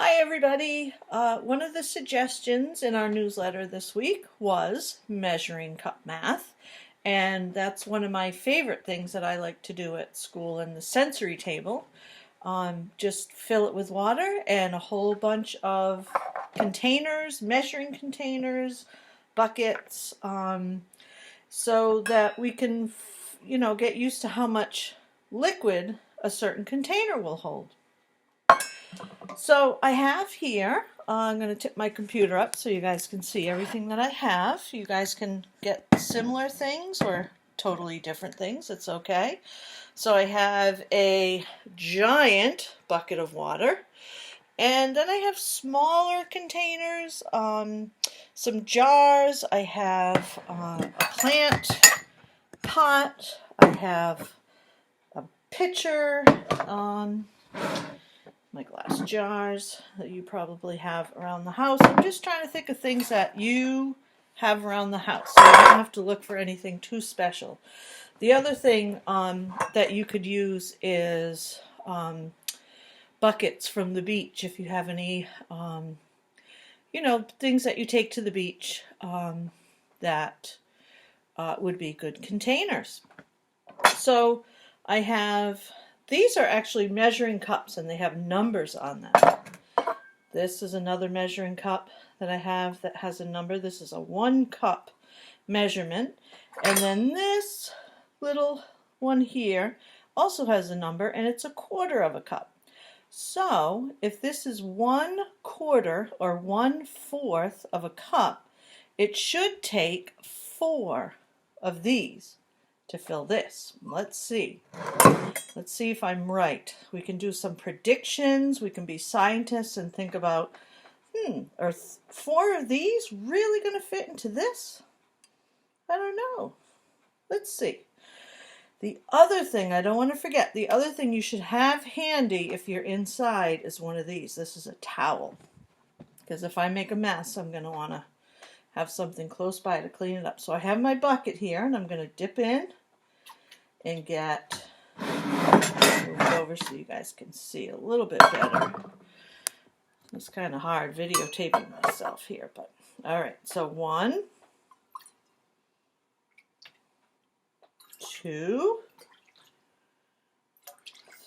Hi everybody. One of the suggestions in our newsletter this week was measuring cup math, and that's one of my favorite things that I like to do at school in the sensory table. Just fill it with water and a whole bunch of containers, measuring containers, buckets, so that we can, get used to how much liquid a certain container will hold. So I have here, I'm going to tip my computer up so you guys can see everything that I have. You guys can get similar things or totally different things. It's okay. So I have a giant bucket of water. And then I have smaller containers, some jars. I have a plant pot. I have a pitcher. My glass jars that you probably have around the house. I'm just trying to think of things that you have around the house, so you don't have to look for anything too special. The other thing that you could use is buckets from the beach. If you have any, things that you take to the beach that would be good containers. So I have... These are actually measuring cups, and they have numbers on them. This is another measuring cup that I have that has a number. This is a 1 cup measurement. And then this little one here also has a number, and it's 1/4 of a cup. So if this is 1/4 or 1/4 of a cup, it should take 4 of these to fill this. Let's see. Let's see if I'm right. We can do some predictions. We can be scientists and think about, are 4 of these really going to fit into this? I don't know. Let's see. The other thing, I don't want to forget, the other thing you should have handy if you're inside is one of these. This is a towel. Because if I make a mess, I'm going to want to have something close by to clean it up. So I have my bucket here, and I'm going to dip in and get... move it over so you guys can see a little bit better. It's kind of hard videotaping myself here, but all right. So 1, 2,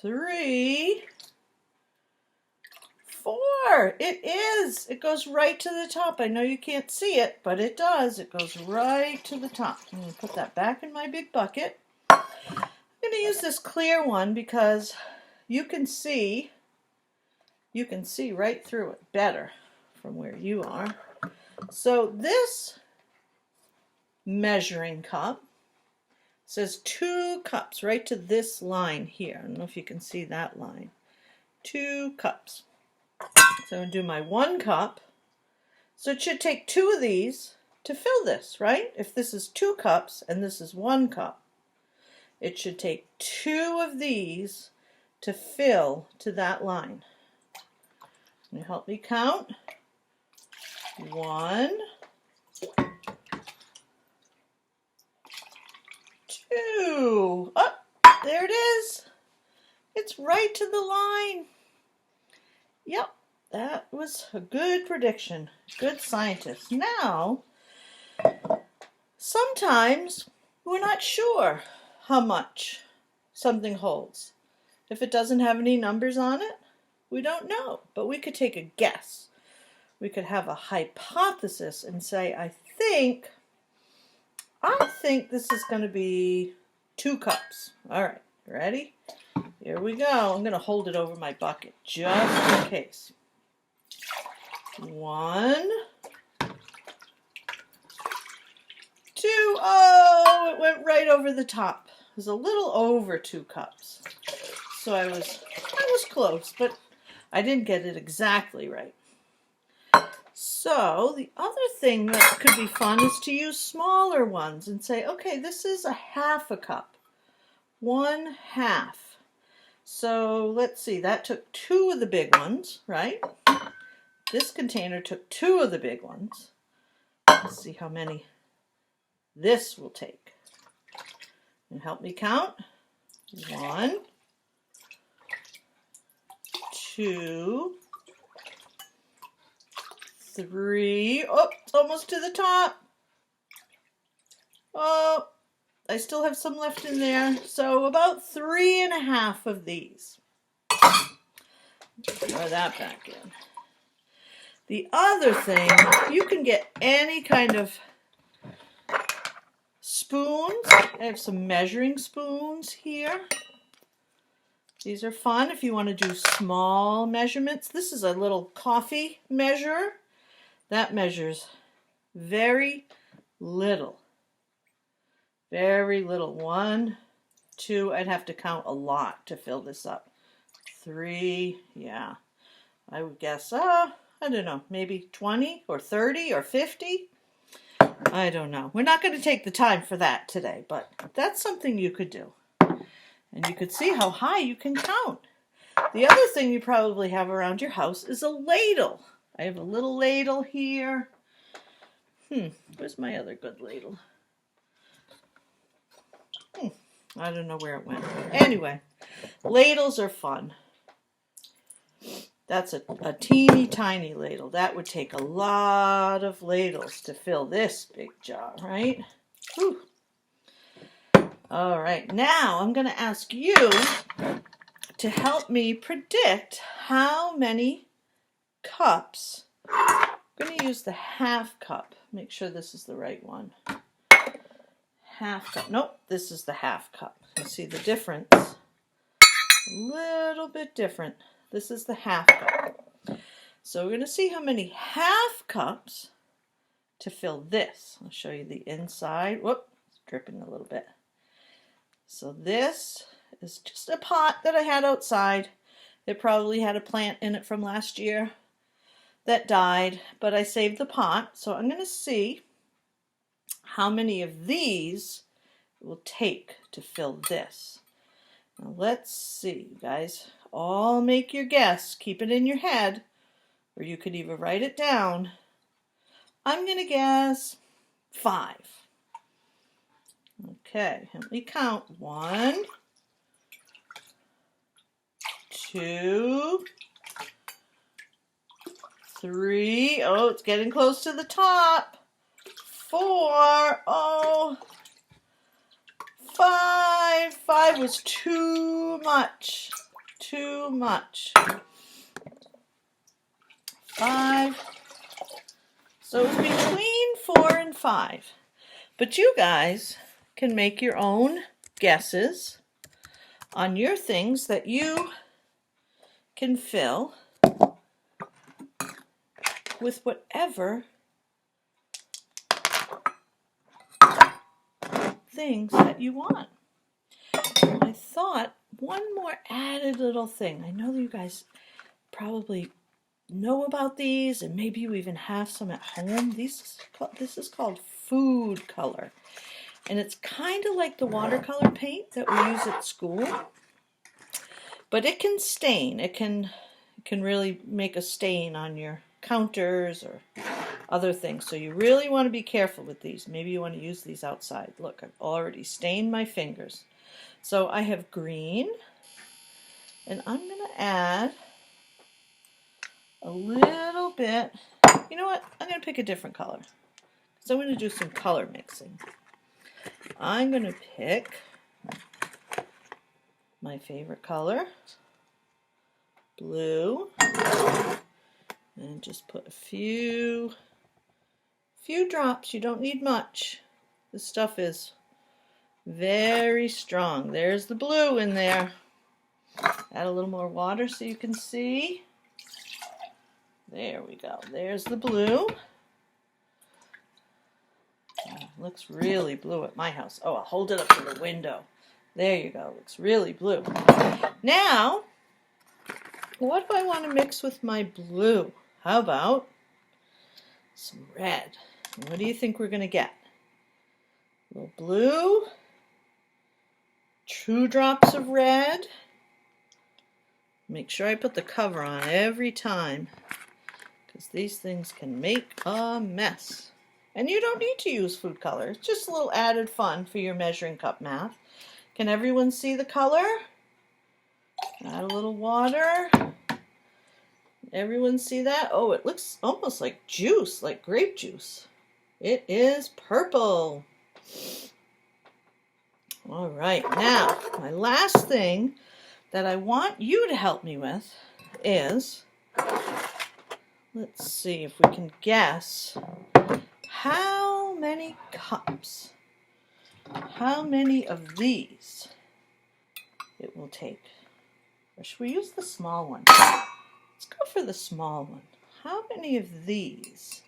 3, 4. It is. It goes right to the top. I know you can't see it, but it does. It goes right to the top. I'm going to put that back in my big bucket. I'm going to use this clear one because you can see right through it better from where you are. So this measuring cup says 2 cups right to this line here. I don't know if you can see that line. 2 cups. So I'm going to do my 1 cup. So it should take 2 of these to fill this, right? If this is 2 cups and this is 1 cup, it should take 2 of these to fill to that line. Can you help me count? 1, 2. Oh, there it is. It's right to the line. Yep, that was a good prediction. Good scientist. Now, sometimes we're not sure how much something holds. If it doesn't have any numbers on it, we don't know, but we could take a guess. We could have a hypothesis and say, I think this is going to be 2 cups. All right, ready? Here we go. I'm going to hold it over my bucket just in case. 1, 2. Oh, it went right over the top. It was a little over 2 cups. So I was close, but I didn't get it exactly right. So the other thing that could be fun is to use smaller ones and say, okay, this is 1/2 cup. 1/2. So let's see, that took 2 of the big ones, right? This container took 2 of the big ones. Let's see how many this will take. And help me count. 1, 2, 3. Oh, it's almost to the top. Oh, I still have some left in there. So about 3.5 of these. Throw that back in. The other thing, you can get any kind of spoons. I have some measuring spoons here. These are fun if you want to do small measurements. This is a little coffee measure. That measures very little. Very little. 1, 2, I'd have to count a lot to fill this up. 3, yeah. I would guess, I don't know, maybe 20 or 30 or 50. I don't know. We're not going to take the time for that today, but that's something you could do. And you could see how high you can count. The other thing you probably have around your house is a ladle. I have a little ladle here. Where's my other good ladle? I don't know where it went. Anyway, ladles are fun. That's a teeny tiny ladle. That would take a lot of ladles to fill this big jar, right? Whew. All right, now I'm going to ask you to help me predict how many cups. I'm going to use the half cup. Make sure this is the right one. Half cup. Nope, this is the half cup. You see the difference? A little bit different. This is the half cup. So we're going to see how many half cups to fill this. I'll show you the inside. Whoop, it's dripping a little bit. So this is just a pot that I had outside. It probably had a plant in it from last year that died, but I saved the pot. So I'm going to see how many of these it will take to fill this. Now let's see, you guys. All make your guess. Keep it in your head, or you could even write it down. I'm going to guess 5. Okay, let me count. 1, 2, 3. Oh, it's getting close to the top. 4. Oh, 5. 5 was too much. Too much. 5. So it's between 4 and 5. But you guys can make your own guesses on your things that you can fill with whatever things that you want. I thought one more added little thing. I know that you guys probably know about these, and maybe you even have some at home. This is called food color. And it's kind of like the watercolor paint that we use at school. But it can stain. It can really make a stain on your counters or other things. So you really want to be careful with these. Maybe you want to use these outside. Look, I've already stained my fingers. So I have green. And I'm going to add a little bit. You know what? I'm going to pick a different color. So I'm going to do some color mixing. I'm going to pick my favorite color, blue, and just put a few drops. You don't need much. This stuff is very strong. There's the blue in there. Add a little more water so you can see. There we go. There's the blue. Looks really blue at my house. Oh, I'll hold it up to the window. There you go. Looks really blue. Now, what do I want to mix with my blue? How about some red? And what do you think we're going to get? A little blue. 2 drops of red. Make sure I put the cover on every time, because these things can make a mess. And you don't need to use food color. It's just a little added fun for your measuring cup math. Can everyone see the color? Add a little water. Everyone see that? Oh, it looks almost like juice, like grape juice. It is purple. All right, now my last thing that I want you to help me with is, let's see if we can guess how many cups, how many of these it will take. Or should we use the small one? Let's go for the small one. How many of these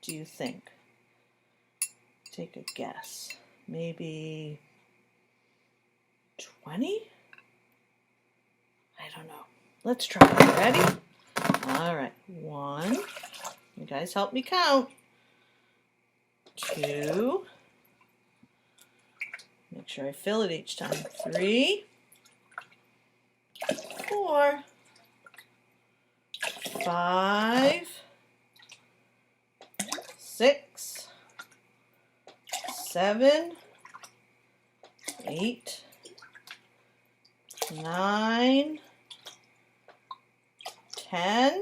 do you think? Take a guess. Maybe 20? I don't know. Let's try. Ready? All right. 1. You guys help me count. 2. Make sure I fill it each time. 3. 4. 5. 6. 7. 8. 9. 10.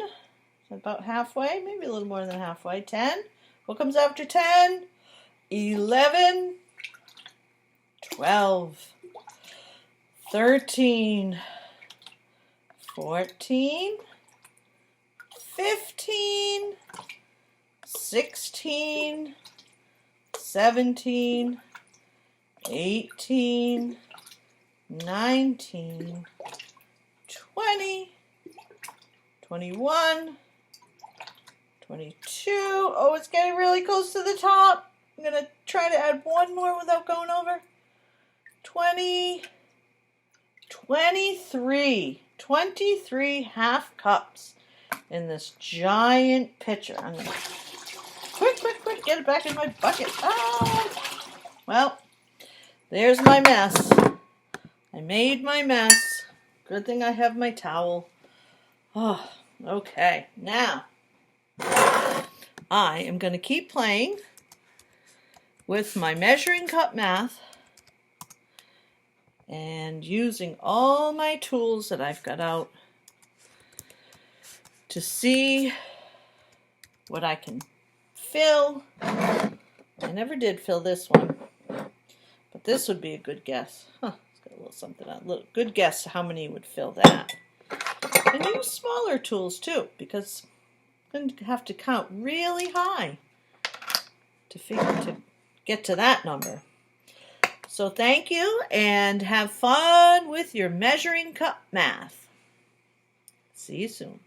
About halfway, maybe a little more than halfway. 10. What comes after 10? 11. 12. 13. 14. 15. 16. 17. 18. 19. 20. 21, 22. Oh, it's getting really close to the top. I'm going to try to add one more without going over. 20, 23. 23 half cups in this giant pitcher. I'm going to quick, get it back in my bucket. Ah! Well, there's my mess. I made my mess. Good thing I have my towel. Oh, okay. Now, I am going to keep playing with my measuring cup math and using all my tools that I've got out to see what I can fill. I never did fill this one, but this would be a good guess. Huh, it's got a little something on. Little good guess how many would fill that. And use smaller tools too, because I'm going to have to count really high to get to that number. So thank you, and have fun with your measuring cup math. See you soon.